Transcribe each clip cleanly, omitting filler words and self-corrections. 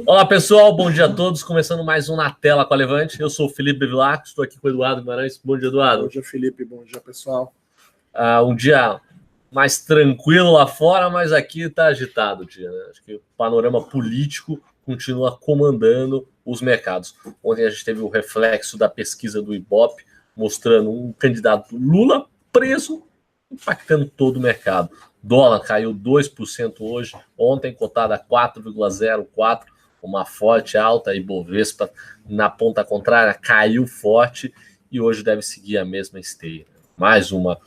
Olá pessoal, bom dia a todos, começando mais um Na Tela com a Levante. Eu sou o Felipe Bevilacqua, estou aqui com o Eduardo Guimarães. Bom dia, Eduardo. Bom dia, Felipe, bom dia, pessoal. Um dia mais tranquilo lá fora, mas aqui está agitado o dia, né? Acho que o panorama político continua comandando os mercados. Ontem a gente teve o reflexo da pesquisa do Ibope, mostrando um candidato Lula preso, impactando todo o mercado. Dólar caiu 2% hoje, ontem cotada a 4,04%, uma forte alta, e Bovespa na ponta contrária caiu forte e hoje deve seguir a mesma esteira. Mais uma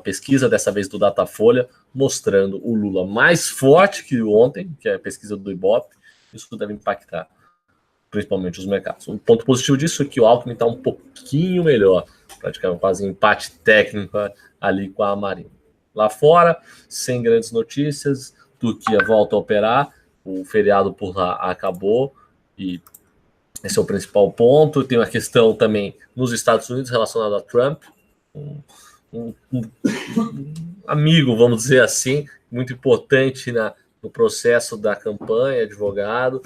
pesquisa, dessa vez do Datafolha, mostrando o Lula mais forte que ontem, que é a pesquisa do Ibope. Isso deve impactar principalmente os mercados. O ponto positivo disso é que o Alckmin está um pouquinho melhor, praticamente quase um empate técnico ali com a Marina. Lá fora, sem grandes notícias, Turquia volta a operar, o feriado por lá acabou e esse é o principal ponto. Tem uma questão também nos Estados Unidos relacionada a Trump, um amigo, vamos dizer assim, muito importante no processo da campanha, advogado,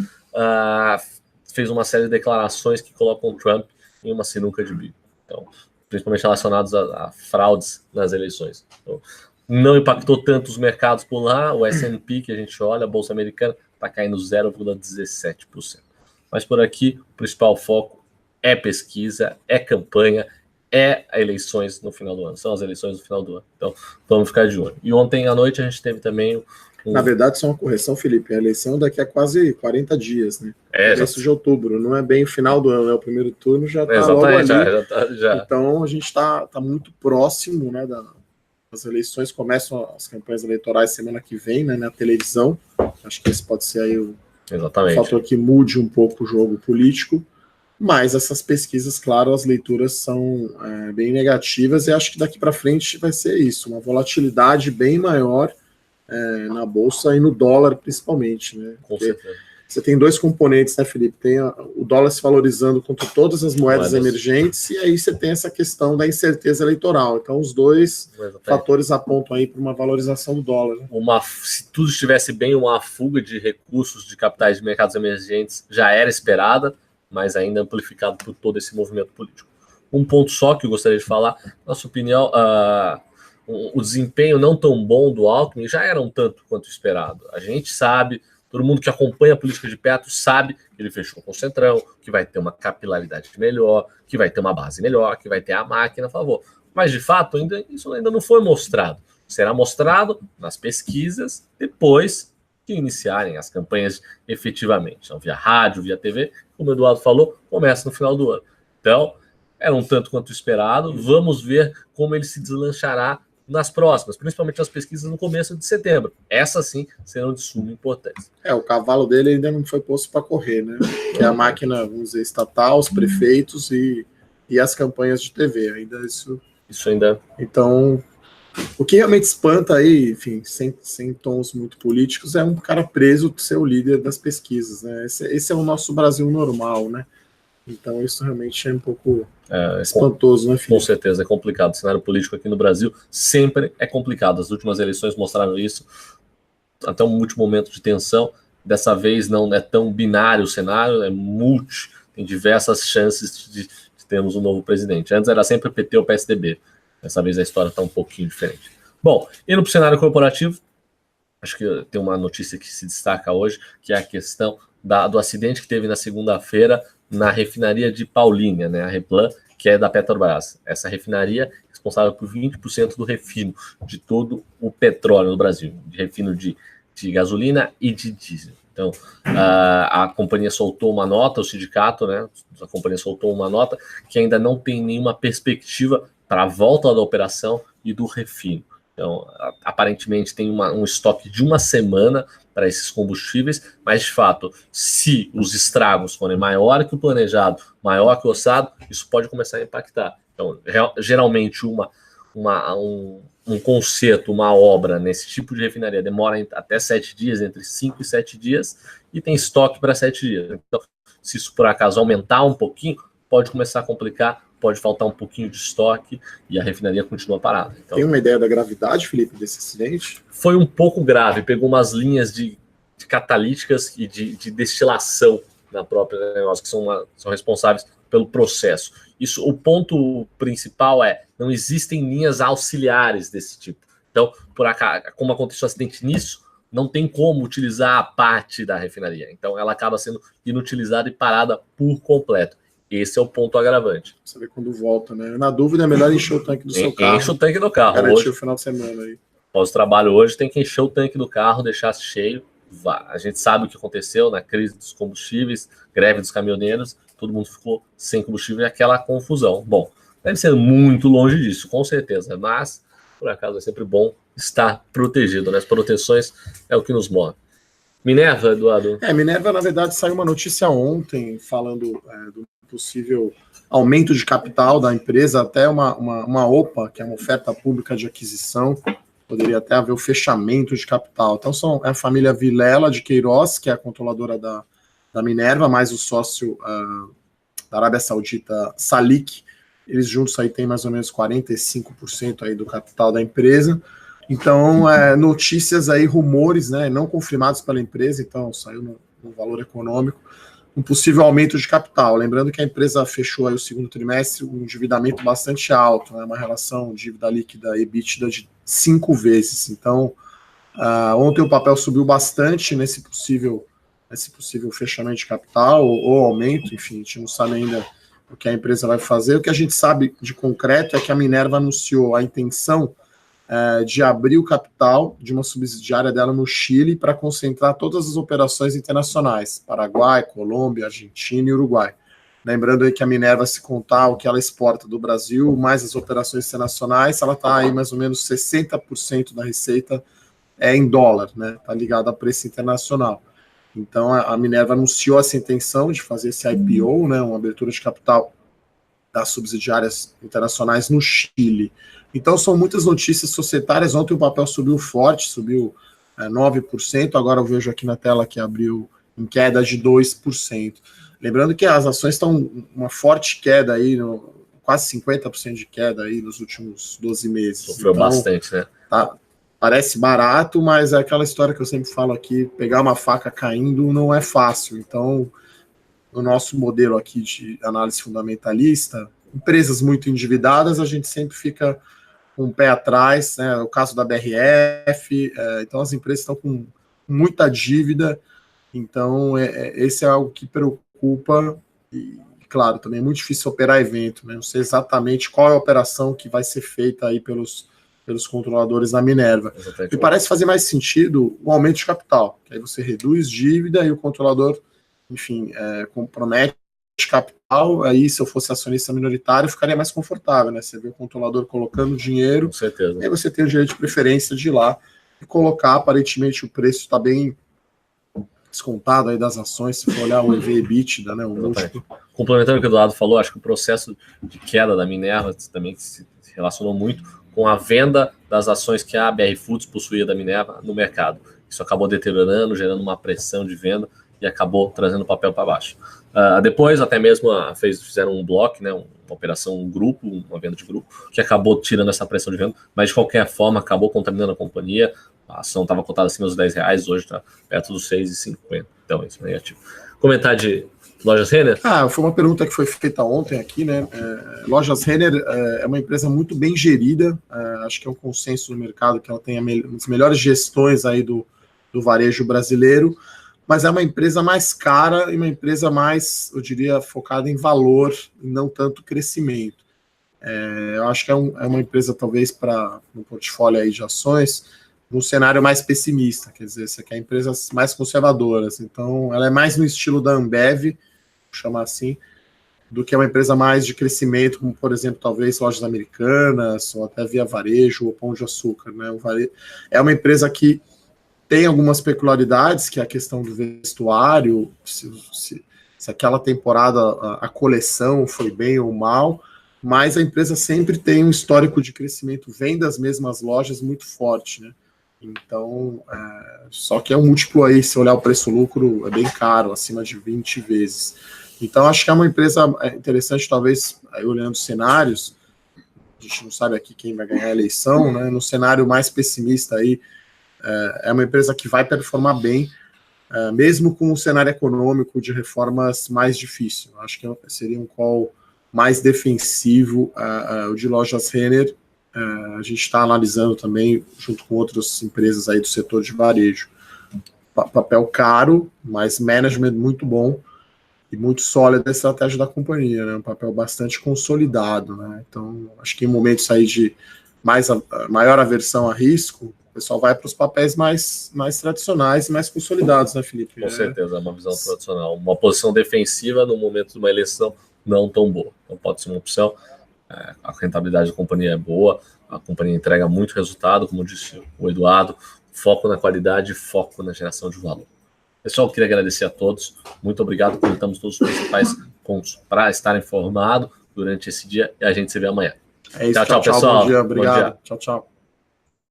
fez uma série de declarações que colocam o Trump em uma sinuca de bico. Então, principalmente relacionados a fraudes nas eleições. Então, não impactou tanto os mercados por lá. O S&P, que a gente olha, a Bolsa Americana, está caindo 0,17%. Mas por aqui, o principal foco é pesquisa, é campanha, é eleições no final do ano. São as eleições no final do ano. Então, vamos ficar de olho. E ontem à noite a gente teve também... Na verdade, só uma correção, Felipe. A eleição daqui a quase 40 dias, né? Começo de outubro. Não é bem o final do ano, né? O primeiro turno já está logo ali. Já. Então, a gente está muito próximo, né, das eleições. Começam as campanhas eleitorais semana que vem, né, na televisão. Acho que esse pode ser aí o fator que mude um pouco o jogo político. Mas essas pesquisas, claro, as leituras são bem negativas e acho que daqui para frente vai ser isso, uma volatilidade bem maior na Bolsa e no dólar principalmente, né? Com certeza. Você tem dois componentes, né, Felipe? Tem o dólar se valorizando contra todas as moedas emergentes e aí você tem essa questão da incerteza eleitoral. Então os dois fatores apontam aí para uma valorização do dólar. Né? Se tudo estivesse bem, uma fuga de recursos de capitais de mercados emergentes já era esperada, mas ainda amplificado por todo esse movimento político. Um ponto só que eu gostaria de falar, na sua opinião, o desempenho não tão bom do Alckmin já era um tanto quanto esperado. A gente sabe, todo mundo que acompanha a política de perto sabe que ele fechou com o Centrão, que vai ter uma capilaridade melhor, que vai ter uma base melhor, que vai ter a máquina a favor. Mas, de fato, isso ainda não foi mostrado. Será mostrado nas pesquisas depois que iniciarem as campanhas efetivamente. Então, via rádio, via TV, como o Eduardo falou, começa no final do ano. Então, era um tanto quanto esperado. Vamos ver como ele se deslanchará nas próximas, principalmente nas pesquisas no começo de setembro. Essas sim serão de suma importância. O cavalo dele ainda não foi posto para correr, né? Que é a máquina, vamos dizer, estatal, os prefeitos e as campanhas de TV. Ainda isso ainda. Então, o que realmente espanta aí, enfim, sem tons muito políticos, é um cara preso de ser o líder das pesquisas, né? Esse é o nosso Brasil normal, né? Então isso realmente é um pouco espantoso, né, Felipe? Com certeza, é complicado. O cenário político aqui no Brasil sempre é complicado. As últimas eleições mostraram isso, até um último momento de tensão. Dessa vez não é tão binário o cenário, é tem diversas chances de termos um novo presidente. Antes era sempre o PT ou o PSDB. Dessa vez a história está um pouquinho diferente. Bom, indo para o cenário corporativo, acho que tem uma notícia que se destaca hoje, que é a questão do acidente que teve na segunda-feira na refinaria de Paulínia, né, a Replan, que é da Petrobras. Essa refinaria é responsável por 20% do refino de todo o petróleo no Brasil, de refino de gasolina e de diesel. Então, a companhia soltou uma nota, o sindicato, né, a companhia soltou uma nota que ainda não tem nenhuma perspectiva para a volta da operação e do refino. Então, aparentemente tem um estoque de uma semana para esses combustíveis, mas de fato, se os estragos forem maior que o planejado, maior que o orçado, isso pode começar a impactar. Então, geralmente um conserto, uma obra nesse tipo de refinaria demora até 7 dias, entre 5 e 7 dias, e tem estoque para 7 dias. Então, se isso por acaso aumentar um pouquinho, pode começar a complicar, pode faltar um pouquinho de estoque e a refinaria continua parada. Então, tem uma ideia da gravidade, Felipe, desse acidente? Foi um pouco grave, pegou umas linhas de catalíticas e de destilação na própria negócio, que são responsáveis pelo processo. Isso, o ponto principal não existem linhas auxiliares desse tipo. Então, como aconteceu um acidente nisso, não tem como utilizar a parte da refinaria. Então, ela acaba sendo inutilizada e parada por completo. Esse é o ponto agravante. Você vê quando volta, né? Na dúvida, é melhor encher o tanque do seu carro. Enche o tanque do carro. Garantir hoje, o final de semana aí. Pós-trabalho hoje, tem que encher o tanque do carro, deixar cheio. A gente sabe o que aconteceu na crise dos combustíveis, greve dos caminhoneiros, todo mundo ficou sem combustível e aquela confusão. Bom, deve ser muito longe disso, com certeza, mas, por acaso, é sempre bom estar protegido, né? As proteções é o que nos move. Minerva, Eduardo? Minerva, na verdade, saiu uma notícia ontem falando do possível aumento de capital da empresa, até uma OPA, que é uma oferta pública de aquisição, poderia até haver o fechamento de capital. Então, é a família Vilela de Queiroz, que é a controladora da Minerva, mais o sócio da Arábia Saudita, Salik. Eles juntos aí têm mais ou menos 45% aí do capital da empresa. Então, notícias aí, rumores, né, não confirmados pela empresa, então saiu no valor econômico, um possível aumento de capital. Lembrando que a empresa fechou aí o segundo trimestre um endividamento bastante alto, né, uma relação dívida líquida EBITDA de 5 vezes. Então, ontem o papel subiu bastante nesse possível fechamento de capital ou aumento, enfim, a gente não sabe ainda o que a empresa vai fazer. O que a gente sabe de concreto é que a Minerva anunciou a intenção de abrir o capital de uma subsidiária dela no Chile para concentrar todas as operações internacionais, Paraguai, Colômbia, Argentina e Uruguai. Lembrando aí que a Minerva, se contar o que ela exporta do Brasil, mais as operações internacionais, ela está aí mais ou menos 60% da receita em dólar, né? Está ligada a preço internacional. Então a Minerva anunciou essa intenção de fazer esse IPO, né? Uma abertura de capital das subsidiárias internacionais no Chile. Então, são muitas notícias societárias. Ontem o papel subiu forte, subiu 9%. Agora eu vejo aqui na tela que abriu em queda de 2%. Lembrando que as ações estão uma forte queda aí, quase 50% de queda aí nos últimos 12 meses. Sofreu então, bastante, né? Parece barato, mas é aquela história que eu sempre falo aqui, pegar uma faca caindo não é fácil. Então, no nosso modelo aqui de análise fundamentalista, empresas muito endividadas, a gente sempre fica com o pé atrás, né? O caso da BRF, então as empresas estão com muita dívida, então esse é algo que preocupa, e claro, também é muito difícil operar evento, né? Não sei exatamente qual é a operação que vai ser feita aí pelos controladores da Minerva. Exatamente. E parece fazer mais sentido o aumento de capital, que aí você reduz dívida e o controlador, enfim, compromete capital, aí se eu fosse acionista minoritário, ficaria mais confortável, né? Você vê o controlador colocando dinheiro, com certeza. Aí você tem o direito de preferência de ir lá e colocar. Aparentemente o preço está bem descontado aí das ações, se for olhar o EV/EBITDA, né? Complementando o que o Eduardo falou, acho que o processo de queda da Minerva também se relacionou muito com a venda das ações que a BR Foods possuía da Minerva no mercado. Isso acabou deteriorando, gerando uma pressão de venda e acabou trazendo o papel para baixo. Depois, até mesmo fizeram um bloco, né, uma operação, um grupo, uma venda de grupo, que acabou tirando essa pressão de venda, mas de qualquer forma acabou contaminando a companhia. A ação estava cotada acima dos R$10, hoje está perto dos R$6,50. Então, isso é negativo. Comentário de Lojas Renner? Foi uma pergunta que foi feita ontem aqui, né? Lojas Renner é uma empresa muito bem gerida, acho que é um consenso no mercado que ela tem as melhores gestões aí do varejo brasileiro, mas é uma empresa mais cara e uma empresa mais, eu diria, focada em valor e não tanto crescimento. Eu acho que é uma empresa, talvez, para um portfólio aí de ações, num cenário mais pessimista, quer dizer, você quer empresas mais conservadoras. Então, ela é mais no estilo da Ambev, vou chamar assim, do que uma empresa mais de crescimento, como, por exemplo, talvez Lojas Americanas, ou até Via Varejo, ou Pão de Açúcar, né? É uma empresa que tem algumas peculiaridades, que é a questão do vestuário, se aquela temporada a coleção foi bem ou mal, mas a empresa sempre tem um histórico de crescimento, vem das mesmas lojas muito forte, né? Então, só que é um múltiplo aí, se olhar o preço-lucro, é bem caro, acima de 20 vezes. Então, acho que é uma empresa interessante, talvez, aí olhando os cenários, a gente não sabe aqui quem vai ganhar a eleição, né? No cenário mais pessimista aí, é uma empresa que vai performar bem, mesmo com um cenário econômico de reformas mais difícil. Acho que seria um call mais defensivo, o de lojas Renner. A gente está analisando também, junto com outras empresas aí do setor de varejo. Papel caro, mas management muito bom e muito sólido a estratégia da companhia, né? Um papel bastante consolidado, né? Então, acho que em momentos aí de maior aversão a risco, o pessoal vai para os papéis mais tradicionais e mais consolidados, né, Felipe? Com certeza, é uma visão tradicional. Uma posição defensiva no momento de uma eleição não tão boa. Então pode ser uma opção. A rentabilidade da companhia é boa, a companhia entrega muito resultado, como disse o Eduardo, foco na qualidade, foco na geração de valor. Pessoal, queria agradecer a todos. Muito obrigado. Comentamos todos os principais pontos para estar informado durante esse dia e a gente se vê amanhã. É isso, tchau, pessoal. Bom dia, obrigado. Bom dia. Tchau.